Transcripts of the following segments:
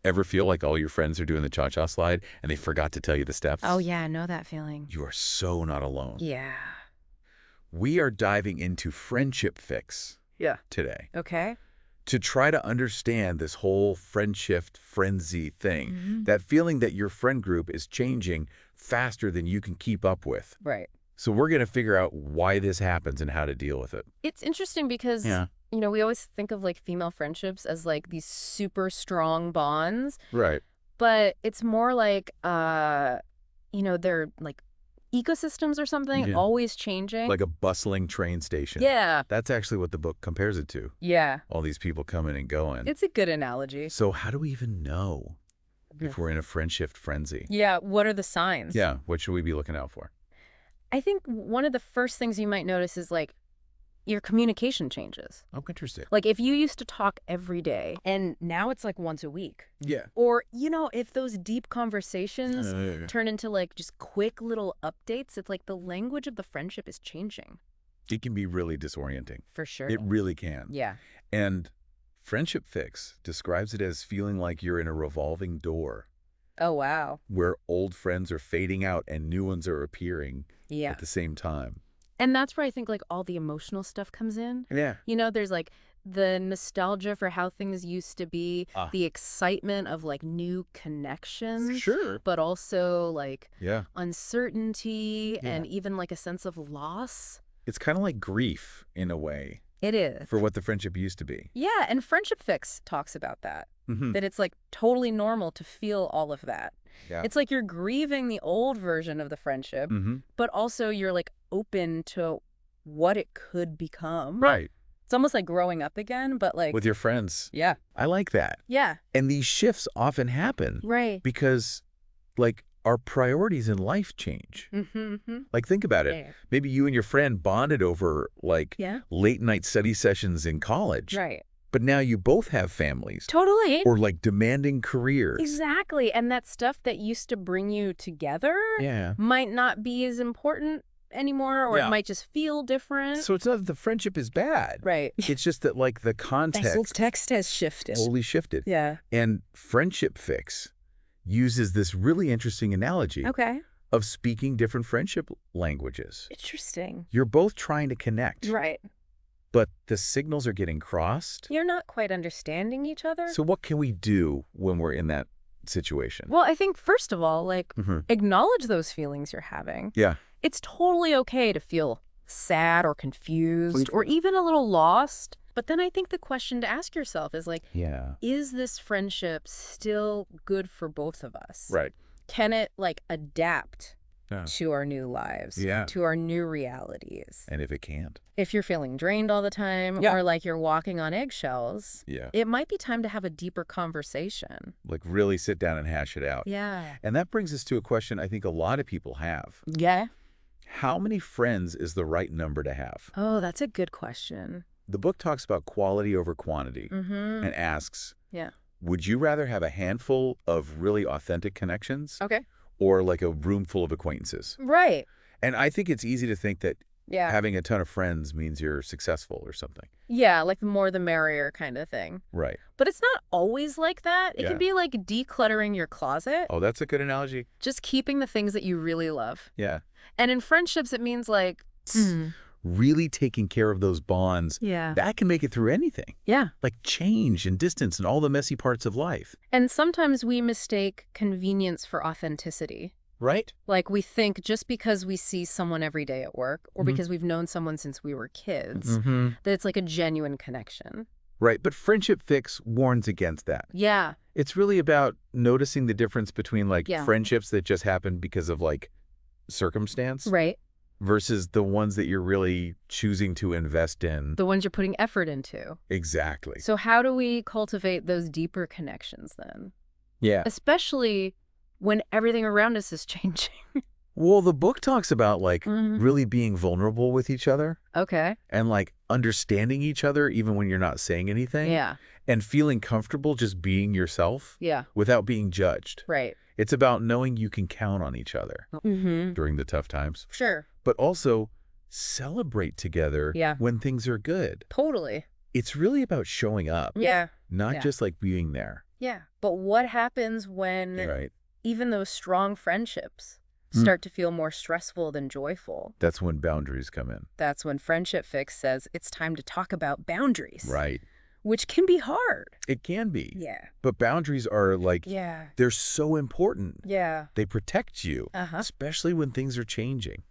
Ever feel like all your friends are doing the cha-cha slide and they forgot to tell you the steps? Oh, yeah, I know that feeling. You are so not alone. Yeah. We are diving into Friendship Fix Yeah. today Okay. to try to understand this whole friendship frenzy thing, that feeling that your friend group is changing faster than you can keep up with. Right. So we're going to figure out why this happens and how to deal with it. It's interesting because, Yeah. we always think of like female friendships as like these super strong bonds, Right. but it's more like, they're like ecosystems or something, Yeah. always changing. Like a bustling train station. Yeah. That's actually what the book compares it to. Yeah. All these people coming and going. It's a good analogy. So how do we even know if we're in a friendship frenzy? Yeah. What are the signs? Yeah. What should we be looking out for? I think one of the first things you might notice is like your communication changes. Oh, interesting. Like if you used to talk every day and now it's like once a week. Yeah. Or, if those deep conversations turn into like just quick little updates, it's like the language of the friendship is changing. It can be really disorienting. For sure. It really can. Yeah. And Friendship Fix describes it as feeling like you're in a revolving door Oh, wow. where old friends are fading out and new ones are appearing Yeah. at the same time. And that's where I think like all the emotional stuff comes in. Yeah. There's like the nostalgia for how things used to be, the excitement of like new connections. Sure. But also like Yeah. uncertainty and even like a sense of loss. It's kind of like grief in a way It is. for what the friendship used to be. Yeah, and Friendship Fix talks about that. Mhm. That it's like totally normal to feel all of that. Yeah. It's like you're grieving the old version of the friendship, but also you're like open to what it could become. Right. It's almost like growing up again, but like With your friends. yeah. I like that. Yeah. And these shifts often happen Right. because, like, our priorities in life change. Mm-hmm. Like, think about it. Yeah. Maybe you and your friend bonded over, like, Yeah. late-night study sessions in college. Right. But now you both have families. Totally. Or, like, demanding careers. Exactly. And that stuff that used to bring you together Yeah. might not be as important anymore, or Yeah. it might just feel different. So it's not that the friendship is bad. Right. It's just that, like, the context text has shifted. totally shifted. Yeah. And Friendship Fix uses this really interesting analogy Okay. of speaking different friendship languages. Interesting. You're both trying to connect, Right. but the signals are getting crossed. You're not quite understanding each other. So what can we do when we're in that situation? Well, I think first of all, like Mhm. acknowledge those feelings you're having. Yeah. It's totally okay to feel sad or confused or even a little lost. But then I think the question to ask yourself is like, Yeah. is this friendship still good for both of us? Right. Can it like adapt Yeah. to our new lives, Yeah. to our new realities? And if it can't? If you're feeling drained all the time Yeah. or like you're walking on eggshells, Yeah. it might be time to have a deeper conversation. Like really sit down and hash it out. Yeah. And that brings us to a question I think a lot of people have. Yeah. How many friends is the right number to have? Oh, that's a good question. The book talks about quality over quantity Mm-hmm. and asks, Yeah. would you rather have a handful of really authentic connections Okay. or like a room full of acquaintances? Right. And I think it's easy to think that Yeah. having a ton of friends means you're successful or something. Yeah, like the more the merrier kind of thing. Right. But it's not always like that. It Yeah. can be like decluttering your closet, Oh, that's a good analogy. just keeping the things that you really love. Yeah. And in friendships, it means like, Really taking care of those bonds, yeah. that can make it through anything. Yeah. Like change and distance and all the messy parts of life. And sometimes we mistake convenience for authenticity. Right? Like we think just because we see someone every day at work or Mhm. because we've known someone since we were kids, Mm-hmm. that it's like a genuine connection. Right. But Friendship Fix warns against that. Yeah. It's really about noticing the difference between like Yeah. friendships that just happen because of like circumstance Right. versus the ones that you're really choosing to invest in. The ones you're putting effort into. Exactly. So how do we cultivate those deeper connections then? Yeah. Especially when everything around us is changing. Well, the book talks about like Mhm. really being vulnerable with each other Okay. and like understanding each other even when you're not saying anything. Yeah. And feeling comfortable just being yourself Yeah. without being judged. Right. It's about knowing you can count on each other Mm-hmm. during the tough times, Sure. but also celebrate together Yeah. when things are good. Totally. It's really about showing up, Yeah. not Yeah. just like being there. Yeah. But what happens when Right. even those strong friendships Hmm. start to feel more stressful than joyful? That's when boundaries come in. That's when Friendship Fix says it's time to talk about boundaries, Right. which can be hard. It can be. Yeah. But boundaries are like, Yeah. they're so important. Yeah. They protect you, Uh-huh. especially when things are changing.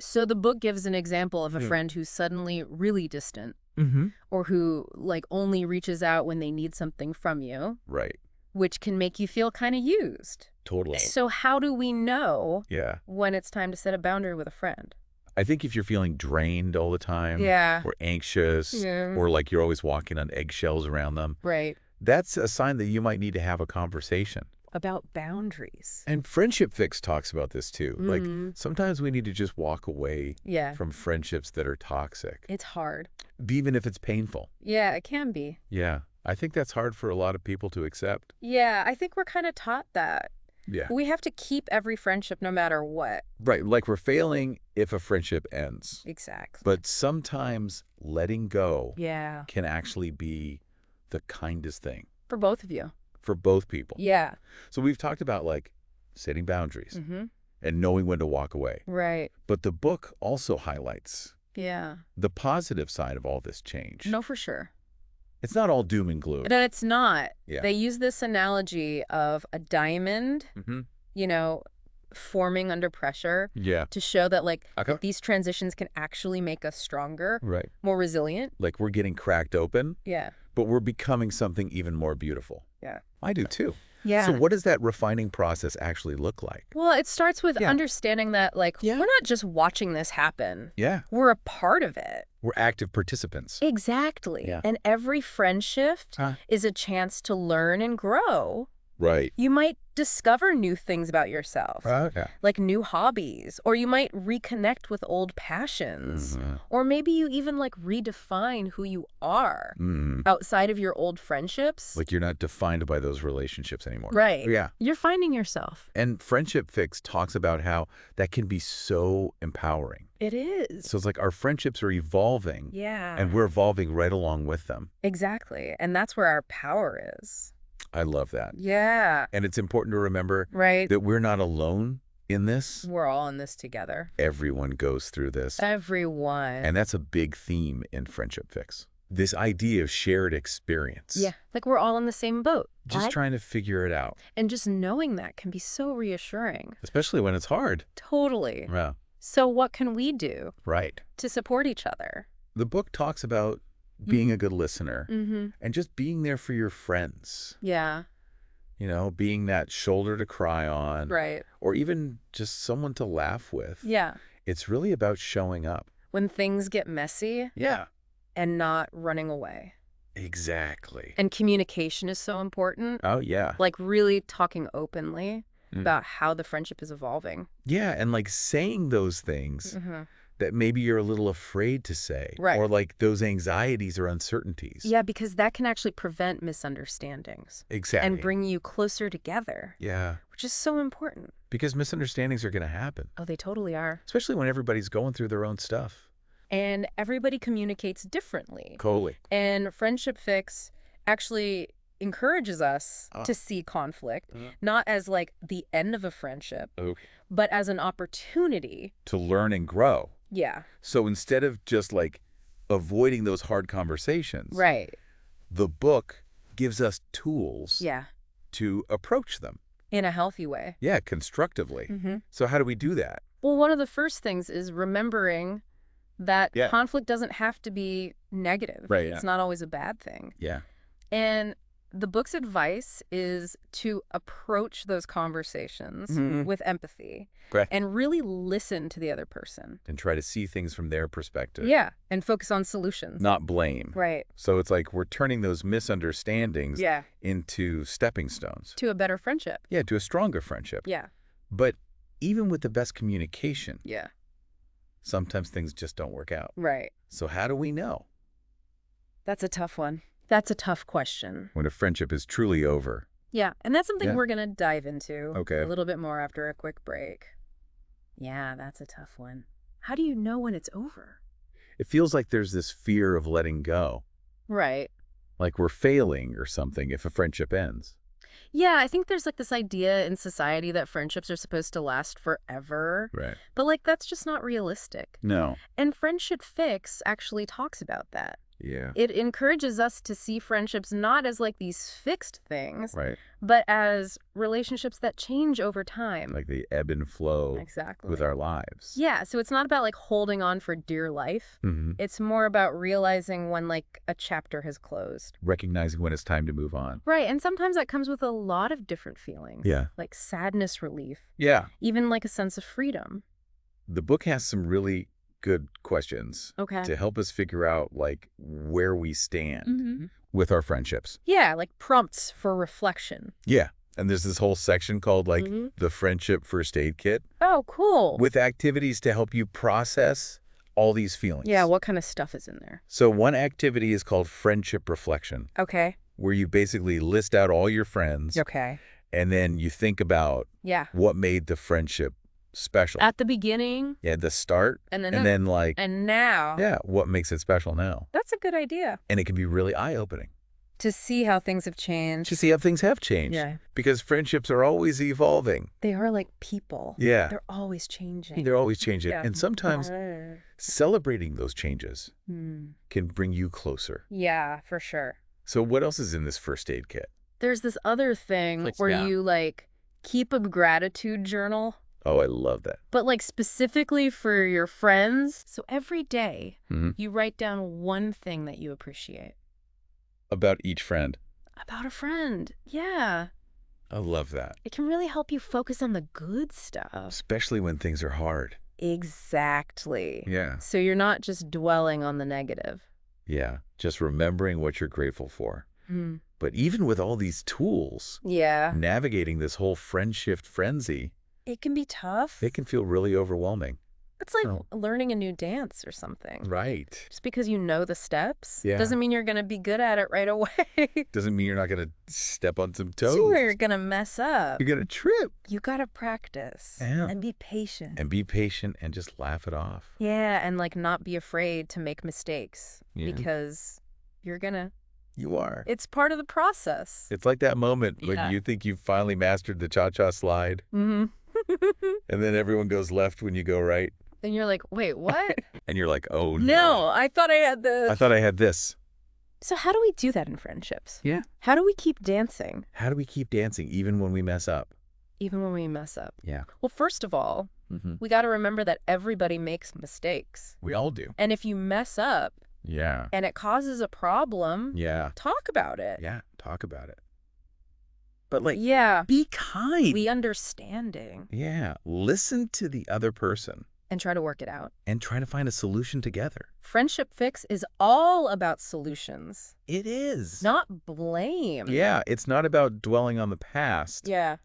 So the book gives an example of a Hmm. friend who's suddenly really distant, Mm-hmm. or who like only reaches out when they need something from you, Right. which can make you feel kind of used. Totally. So how do we know Yeah. when it's time to set a boundary with a friend? I think if you're feeling drained all the time, Yeah. or anxious, Yeah. or like you're always walking on eggshells around them, Right. that's a sign that you might need to have a conversation. About boundaries. And Friendship Fix talks about this too. Like Mhm. sometimes we need to just walk away Yeah. from friendships that are toxic, It's hard. even if it's painful. Yeah, it can be. Yeah. I think that's hard for a lot of people to accept. Yeah, I think we're kind of taught that. Yeah. We have to keep every friendship no matter what. Right. Like we're failing if a friendship ends. Exactly. But sometimes letting go Yeah. can actually be the kindest thing For both of you. for both people. Yeah. So we've talked about like setting boundaries Mm-hmm. and knowing when to walk away. Right. But the book also highlights Yeah. the positive side of all this change. No, for sure. It's not all doom and gloom. And it's not. Yeah. They use this analogy of a diamond, Mm-hmm. you know, forming under pressure Yeah. to show that, like, Okay. these transitions can actually make us stronger, Right. more resilient. Like we're getting cracked open, Yeah. but we're becoming something even more beautiful. Yeah. I do too. Yeah. So what does that refining process actually look like? Well, it starts with Yeah. understanding that, like, Yeah. we're not just watching this happen. Yeah. We're a part of it. We're active participants. Exactly. Yeah. And every friend shift Huh. is a chance to learn and grow. Right. You might discover new things about yourself, Okay. like new hobbies, or you might reconnect with old passions. Mhm. Or maybe you even like redefine who you are Mm. outside of your old friendships. Like you're not defined by those relationships anymore. Right. Yeah. You're finding yourself. And Friendship Fix talks about how that can be so empowering. It is. So it's like our friendships are evolving Yeah. and we're evolving right along with them. Exactly. And that's where our power is. I love that. Yeah. And it's important to remember Right. that we're not alone in this. We're all in this together. Everyone goes through this. Everyone. And that's a big theme in Friendship Fix. This idea of shared experience. Yeah. Like we're all in the same boat. Just right? trying to figure it out, And just knowing that can be so reassuring. especially when it's hard. Totally. Yeah. So what can we do Right. to support each other? The book talks about being a good listener Mm-hmm. and just being there for your friends. Yeah. You know, being that shoulder to cry on. Right. Or even just someone to laugh with. Yeah. It's really about showing up. When things get messy Yeah. and not running away. Exactly. And communication is so important. Oh, yeah. Like really talking openly Mm. about how the friendship is evolving. Yeah, and like saying those things Mm-hmm. that maybe you're a little afraid to say. Right. Or like those anxieties or uncertainties. Yeah, because that can actually prevent misunderstandings Exactly. and bring you closer together, Yeah. which is so important. Because misunderstandings are going to happen, Oh, they totally are. especially when everybody's going through their own stuff. And everybody communicates differently. Totally. And Friendship Fix actually encourages us Ah. to see conflict, Uh. not as like the end of a friendship, Okay. but as an opportunity. To learn and grow. Yeah, So instead of just like avoiding those hard conversations, right. the book gives us tools Yeah, to approach them. in a healthy way. Yeah, constructively. Mm-hmm. So how do we do that? Well, one of the first things is remembering that Yeah. conflict doesn't have to be negative. Right, yeah. It's not always a bad thing. Yeah. And the book's advice is to approach those conversations Mhm. with empathy Correct. and really listen to the other person. And try to see things from their perspective. Yeah, and focus on solutions. Not blame. Right. So it's like we're turning those misunderstandings Yeah, into stepping stones. to a better friendship. Yeah, to a stronger friendship. Yeah, But even with the best communication, yeah, sometimes things just don't work out. right. So how do we know That's a tough one. That's a tough question. when a friendship is truly over? Yeah, and that's something Yeah. we're going to dive into Okay. a little bit more after a quick break. Yeah, that's a tough one. How do you know when it's over? It feels like there's this fear of letting go. Right. Like we're failing or something if a friendship ends. Yeah, I think there's like this idea in society that friendships are supposed to last forever. Right. But like that's just not realistic. No. And Friendship Fix actually talks about that. Yeah. It encourages us to see friendships not as like these fixed things, Right. but as relationships that change over time. Like they ebb and flow Exactly. with our lives. Yeah, so it's not about like holding on for dear life. Mm-hmm. It's more about realizing when like a chapter has closed. Recognizing when it's time to move on. Right, and sometimes that comes with a lot of different feelings. Yeah. Like sadness relief, Yeah. even like a sense of freedom. The book has some really good questions Okay. to help us figure out like where we stand Mm-hmm. with our friendships. Yeah, like prompts for reflection. Yeah. And there's this whole section called like Mhm. the Friendship First Aid Kit Oh, cool. with activities to help you process all these feelings. Yeah, what kind of stuff is in there? So one activity is called Friendship Reflection, Okay. where you basically list out all your friends Okay. and then you think about Yeah. what made the friendship special. At the beginning, Yeah, the start, and then like, and now. yeah, what makes it special now. That's a good idea. And it can be really eye-opening To see how things have changed. to see how things have changed. Yeah. Because friendships are always evolving. They are like people. Yeah. They're always changing. They're always changing. Yeah. And sometimes celebrating those changes Hmm. can bring you closer. Yeah, for sure. So what else is in this first aid kit? There's this other thing Like, where yeah. you like keep a gratitude journal, Oh, I love that. but like specifically for your friends. So every day Mhm. you write down one thing that you appreciate About each friend. about a friend. Yeah. I love that. It can really help you focus on the good stuff. Especially when things are hard. Exactly. Yeah. So you're not just dwelling on the negative. Yeah. Just remembering what you're grateful for. Hmm. But even with all these tools, Yeah. navigating this whole friendship frenzy, It can be tough. it can feel really overwhelming. It's like Oh. learning a new dance or something. Right. Just because you know the steps Yeah. doesn't mean you're going to be good at it right away. Doesn't mean you're not going to step on some toes. Sure, you're going to mess up. You're going to trip. You got to practice Yeah. and be patient. And be patient and just laugh it off. Yeah, and like not be afraid to make mistakes Yeah. because you're going to, You are. it's part of the process. It's like that moment Yeah. when you think you've finally mastered the cha-cha slide, Mm-hmm. and then everyone goes left when you go right, Then you're like, wait, what? and you're like, oh No, I thought I had the... I thought I had this. So how do we do that in friendships? Yeah. How do we keep dancing How do we keep dancing even when we mess up? even when we mess up? Yeah. Well, first of all, Mm-hmm. we got to remember that everybody makes mistakes. We all do. And if you mess up Yeah. and it causes a problem, Yeah. talk about it. Yeah. Talk about it. But like, Yeah. be kind. Be understanding Yeah. Listen to the other person and try to work it out. and try to find a solution together. Friendship Fix is all about solutions, It is. not blame. Yeah. It's not about dwelling on the past. Yeah.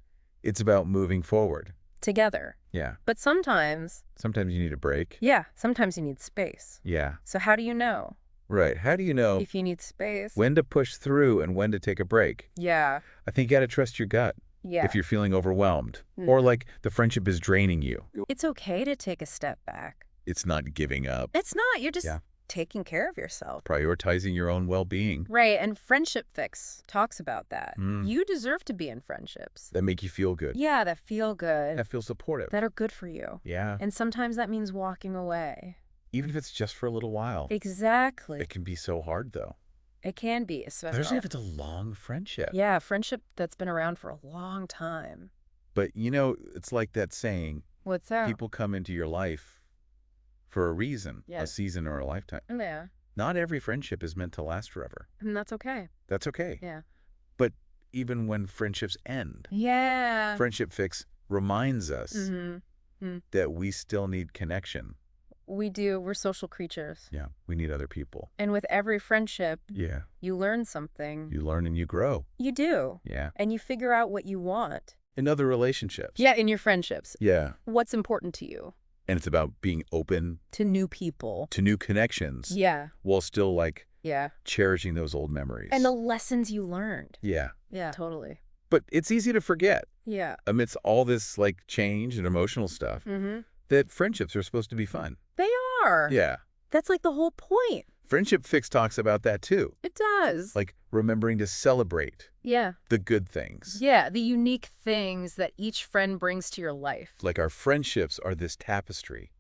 It's about moving forward. Together. Yeah. But sometimes, Sometimes you need a break. yeah, sometimes you need space. Yeah. So how do you know Right. How do you know if you need space? when to push through and when to take a break? Yeah. I think you got to trust your gut Yeah. if you're feeling overwhelmed Mm. or like the friendship is draining you. It's okay to take a step back. It's not giving up, It's not. You're just Yeah. taking care of yourself. prioritizing your own well-being Right. And Friendship Fix talks about that. Mm. You deserve to be in friendships. that make you feel good, Yeah, that feel good, that feel supportive. that are good for you. Yeah. And sometimes that means walking away. Even if it's just for a little while. Exactly. It can be so hard though. It can be, especially. Especially if it's a long friendship. Yeah, friendship that's been around for a long time. But you know, it's like that saying, What's that? people come into your life for a reason, a Yes. season or a lifetime. Yeah, Not every friendship is meant to last forever. and that's okay. That's okay. Yeah. But even when friendships end, Yeah. Friendship Fix reminds us Mm-hmm. that we still need connection. We do. We're social creatures. Yeah, we need other people. And with every friendship, Yeah, you learn something. you learn and you grow. You do. Yeah. And you figure out what you want. In other relationships. Yeah, in your friendships. Yeah. What's important to you? And it's about being open To new people. to new connections Yeah. while still like Yeah. cherishing those old memories. And the lessons you learned. Yeah. Yeah, totally. But it's easy to forget Yeah. amidst all this like change and emotional stuff Mm-hmm. that friendships are supposed to be fun. They are. Yeah. That's like the whole point. Friendship Fix talks about that too. It does. Like remembering to celebrate Yeah. the good things. Yeah, the unique things that each friend brings to your life. Like our friendships are this tapestry.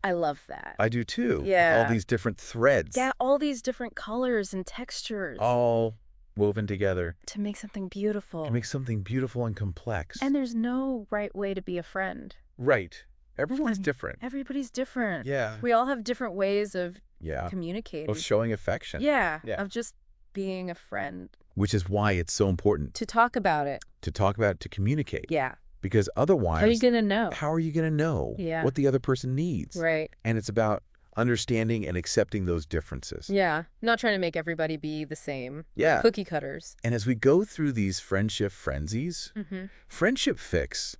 I love that. I do too. Yeah. All these different threads. Yeah, all these different colors and textures. All woven together to make something beautiful. to make something beautiful and complex. And there's no right way to be a friend. Right. Everyone's I mean, different. Everybody's different. Yeah. We all have different ways of Yeah. communicating. Of showing affection. Yeah, Yeah. of just being a friend. Which is why it's so important To talk about it. to talk about it, to communicate. Yeah. Because otherwise, How are you going to know? how are you going to know Yeah. what the other person needs? Right. And it's about understanding and accepting those differences. Yeah. Not trying to make everybody be the same. Yeah. Cookie cutters. And as we go through these friendship frenzies, Mm-hmm. Friendship Fix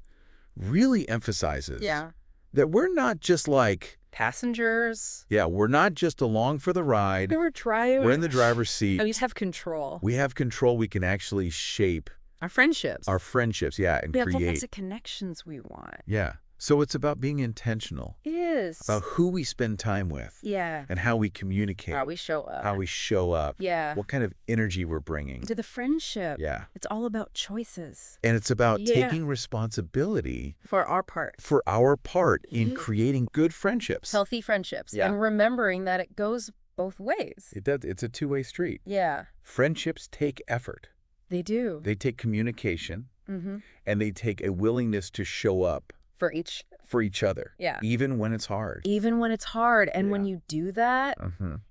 really emphasizes Yeah. that we're not just like, Passengers. yeah, we're not just along for the ride. We're trying. We're in the driver's seat. And we just have control. We have control. We can actually shape Our friendships. our friendships, yeah, and we have all create. kinds of connections we want. Yeah. So it's about being intentional, It is. about who we spend time with Yeah. and how we communicate, How we show up. how we show up, Yeah. what kind of energy we're bringing. To the friendship. Yeah. It's all about choices. And it's about Yeah. taking responsibility For our part. for our part in Yeah. creating good friendships. Healthy friendships. Yeah. And remembering that it goes both ways. It does. It's a two-way street. Yeah. Friendships take effort. They do. They take communication, Mm-hmm. and they take a willingness to show up For each. for each other, Yeah. even when it's hard. Even when it's hard. And when Yeah. you do that,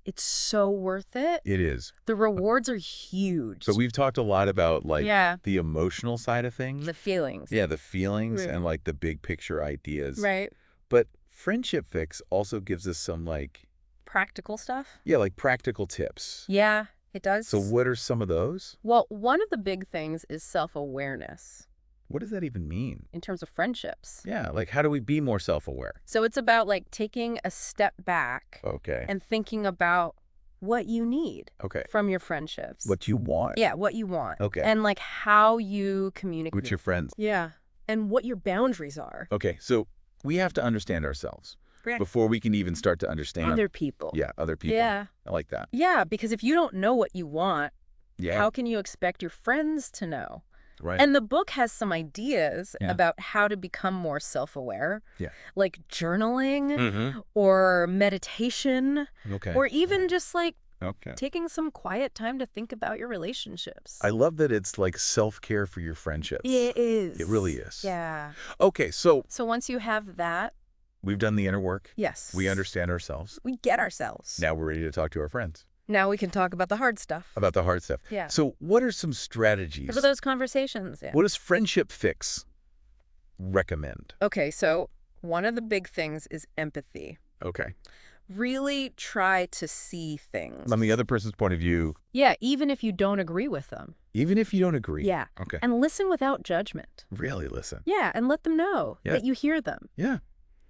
it's so worth it. It is. The rewards are huge. So we've talked a lot about like Yeah. the emotional side of things. The feelings. Yeah, the feelings Right. and like the big picture ideas. Right. But Friendship Fix also gives us some like, Practical stuff. yeah, like practical tips. Yeah, it does. So what are some of those? Well, one of the big things is self-awareness What does that even mean? in terms of friendships. Yeah, like how do we be more self-aware? So it's about like taking a step back Okay. and thinking about what you need Okay. from your friendships. What you want. Yeah, what you want. Okay. And like how you communicate. With your friends. Yeah. And what your boundaries are. Okay, so we have to understand ourselves Right. before we can even start to understand Other people. Yeah, other people. Yeah. I like that. Yeah, because if you don't know what you want, Yeah. how can you expect your friends to know? Right. And the book has some ideas Yeah. about how to become more self-aware. Yeah. Like journaling Mm-hmm. or meditation Okay. or even just like Okay. taking some quiet time to think about your relationships. I love that it's like self-care for your friendships. It is. It really is. Yeah. Okay, so So once you have that, we've done the inner work. yes. We understand ourselves. We get ourselves. Now we're ready to talk to our friends Now we can talk about the hard stuff. about the hard stuff. Yeah. So what are some strategies? For those conversations. Yeah. What does Friendship Fix recommend? Okay, so one of the big things is empathy. Okay. Really try to see things. From the other person's point of view, Yeah, even if you don't agree with them. even if you don't agree. Yeah. Okay. And listen without judgment. Really listen. Yeah, and let them know Yeah. that you hear them. Yeah.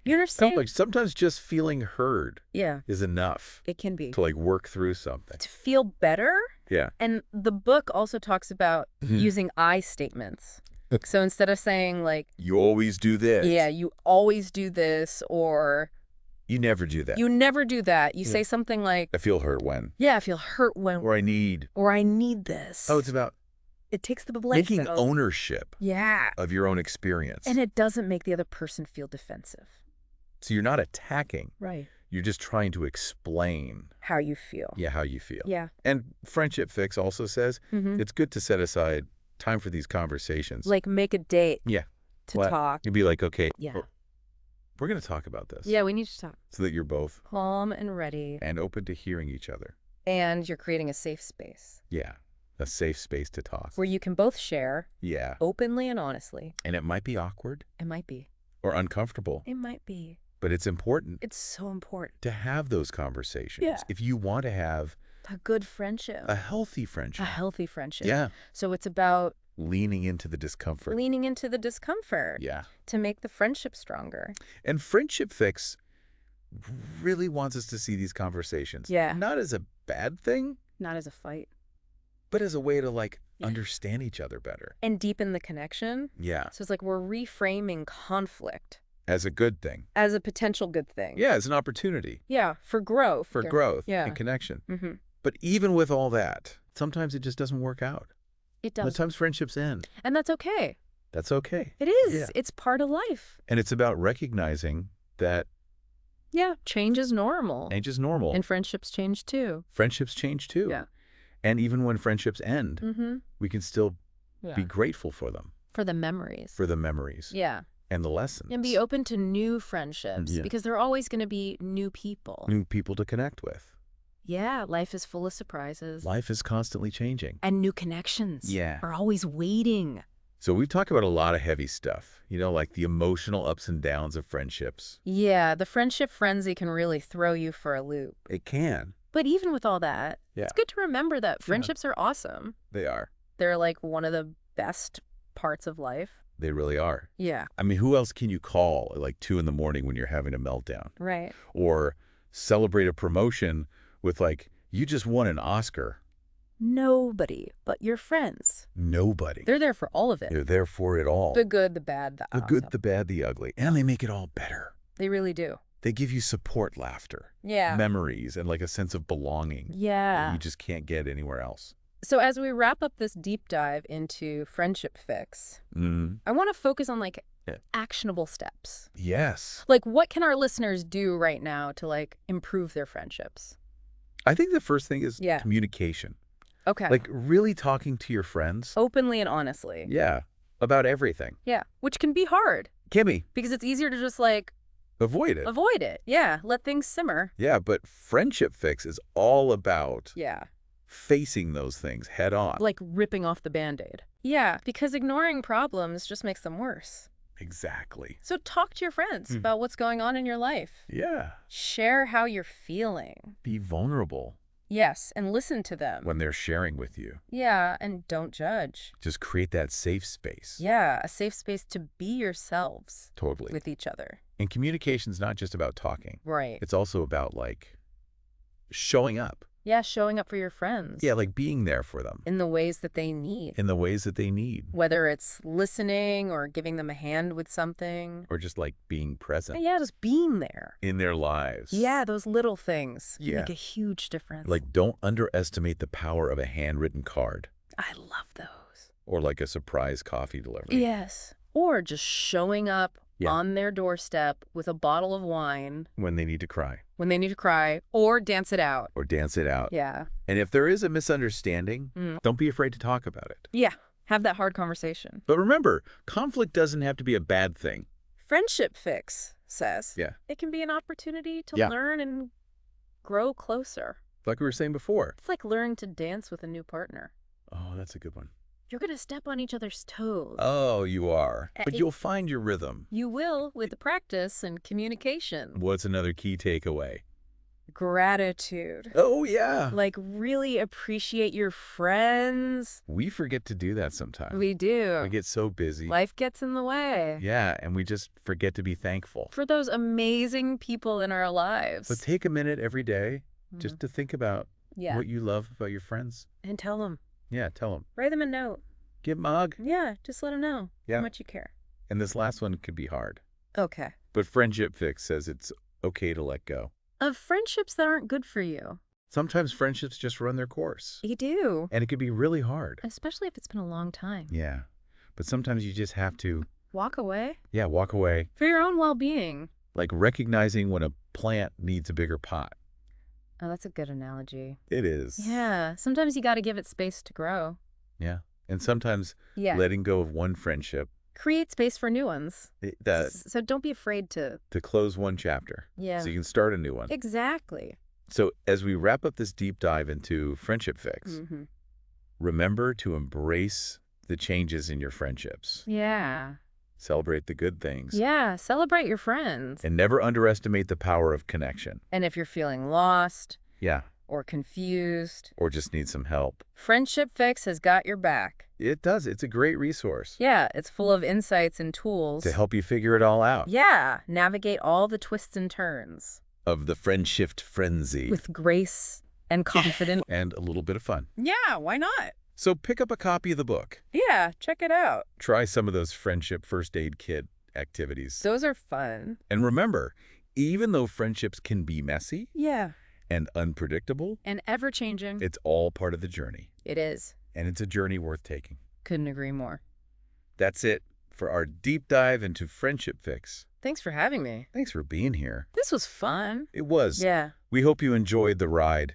You understand? Like sometimes just feeling heard Yeah, is enough it can be. to like work through something. To feel better. Yeah. And the book also talks about Mhm. using I statements. So instead of saying like, You always do this. yeah, you always do this or You never do that. you never do that, you Yeah. say something like, I feel hurt when. yeah, I feel hurt when, Or I need. or I need this. Oh, it's about It takes the blame. taking ownership Yeah. of your own experience. And it doesn't make the other person feel defensive. So you're not attacking. Right. You're just trying to explain, How you feel. yeah, how you feel. Yeah. And Friendship Fix also says Mm-hmm. it's good to set aside time for these conversations. Like make a date Yeah. to Well, talk. You'd be like, okay, Yeah. we're going to talk about this. Yeah, we need to talk. So that you're both Calm and ready. and open to hearing each other. And you're creating a safe space Yeah. A safe space to talk. where you can both share Yeah. openly and honestly. And it might be awkward It might be. or uncomfortable, It might be. but it's important It's so important. to have those conversations. Yeah. If you want to have A good friendship. a healthy A friendship. healthy friendship. Yeah. So it's about Leaning into the discomfort. leaning into the discomfort Yeah. to make the friendship stronger. And Friendship Fix really wants us to see these conversations. Yeah. Not as a bad thing, Not as a fight. but as a way to like Yeah. understand each other better. And deepen the connection. Yeah. So it's like we're reframing conflict As a good thing. as a potential good thing. Yeah, as an opportunity Yeah, for growth. for growth Yeah. and connection. Mm-hmm. But even with all that, sometimes it just doesn't work out. It does. Sometimes friendships end. And that's okay. That's okay. It is. Yeah. It's part of life. And it's about recognizing that Yeah, change is normal. change is normal. And friendships change too. Friendships change too. Yeah. And even when friendships end, Mm-hmm. we can still Yeah. be grateful for them, For the memories. for the memories Yeah. and the lessons. And be open to new friendships Yeah. because there are always going to be new people. New people to connect with. Yeah, life is full of surprises. Life is constantly changing. And new connections Yeah. are always waiting. So we've talked about a lot of heavy stuff, like the emotional ups and downs of friendships. Yeah, the friendship frenzy can really throw you for a loop. It can. But even with all that, Yeah. it's good to remember that friendships are awesome. They are. They're like one of the best parts of life. They really are. Yeah, I mean, who else can you call at like 2 a.m. when you're having a meltdown? right. Or celebrate a promotion with like, you just won an Oscar. Nobody but your friends. Nobody. They're there for all of it. They're there for it all. The good, the bad, the The awesome. good, the bad, the ugly. And they make it all better. They really do. They give you support, laughter, Yeah. memories, and like a sense of belonging that Yeah. you just can't get anywhere else. So as we wrap up this deep dive into Friendship Fix, Mm. I want to focus on like Yeah. actionable steps. Yes. Like what can our listeners do right now to like improve their friendships? I think the first thing is Yeah. communication. Okay. Like really talking to your friends. Openly and honestly. Yeah. About everything. Yeah. Which can be hard Kimmy, because it's easier to just like avoid it. avoid it. Yeah. Let things simmer. Yeah, but Friendship Fix is all about Yeah. facing those things head on. Like ripping off the Band-Aid. Yeah. Because ignoring problems just makes them worse. Exactly. So talk to your friends about what's going on in your life. Yeah. Share how you're feeling. Be vulnerable Yes. And listen to them. when they're sharing with you. Yeah. And don't judge. Just create that safe space. Yeah. A safe space to be yourselves Totally. with each other. And communication's not just about talking. Right. It's also about like showing up. Yeah. Showing up for your friends. Yeah, like being there for them In the ways that they need. in the ways that they need. Whether it's listening or giving them a hand with something. Or just like being present Yeah, just being there. in their lives. Yeah, those little things can Yeah. make a huge difference. Like don't underestimate the power of a handwritten card I love those. or like a surprise coffee delivery. Yes. Or just showing up Yeah. on their doorstep with a bottle of wine When they need to cry when they need to cry or dance it out. or dance it out. Yeah. And if there is a misunderstanding, don't be afraid to talk about it. Yeah. Have that hard conversation. But remember, conflict doesn't have to be a bad thing. Friendship Fix says Yeah. it can be an opportunity to Yeah. learn and grow closer. Like we were saying before. It's like learning to dance with a new partner. Oh, that's a good one. You're going to step on each other's toes. Oh, you are. But it- you'll find your rhythm. You will with the practice and communication. What's another key takeaway? Gratitude. Oh, yeah. Like, really appreciate your friends. We forget to do that sometimes. We do. We get so busy. Life gets in the way. Yeah, and we just forget to be thankful. For those amazing people in our lives. But take a minute every day just to think about Yeah. what you love about your friends. And tell them. Yeah, tell them. Write them a note. Give 'em a hug. Yeah, just let them know Yeah. how much you care. And this last one could be hard. Okay. But Friendship Fix says it's okay to let go. Of friendships that aren't good for you. Sometimes friendships just run their course. You do. And it can be really hard. Especially if it's been a long time. Yeah. But sometimes you just have to, Walk away. walk away. For your own well-being. Like recognizing when a plant needs a bigger pot. Oh, that's a good analogy. It is. Yeah. Sometimes you got to give it space to grow. Yeah. And sometimes Yeah. letting go of one friendship, Create space for new ones. So don't be afraid to. to close one chapter. Yeah. So you can start a new one. Exactly. So as we wrap up this deep dive into Friendship Fix, Mm-hmm. remember to embrace the changes in your friendships. Yeah. Celebrate the good things. Yeah. Celebrate your friends. And never underestimate the power of connection. And if you're feeling lost Yeah. or confused, Or just need some help. Friendship Fix has got your back. It does. It's a great resource Yeah. It's full of insights and tools. to help you figure it all out. Yeah. Navigate all the twists and turns Of the friendship frenzy. with grace and confidence. And a little bit of fun. Yeah. Why not? So pick up a copy of the book. Yeah. Check it out. Try some of those friendship first aid kit activities. Those are fun. And remember, even though friendships can be messy Yeah. and unpredictable, And ever-changing. it's all part of the journey. It is. And it's a journey worth taking. Couldn't agree more. That's it for our deep dive into Friendship Fix. Thanks for having me. Thanks for being here. This was fun. It was. Yeah. We hope you enjoyed the ride.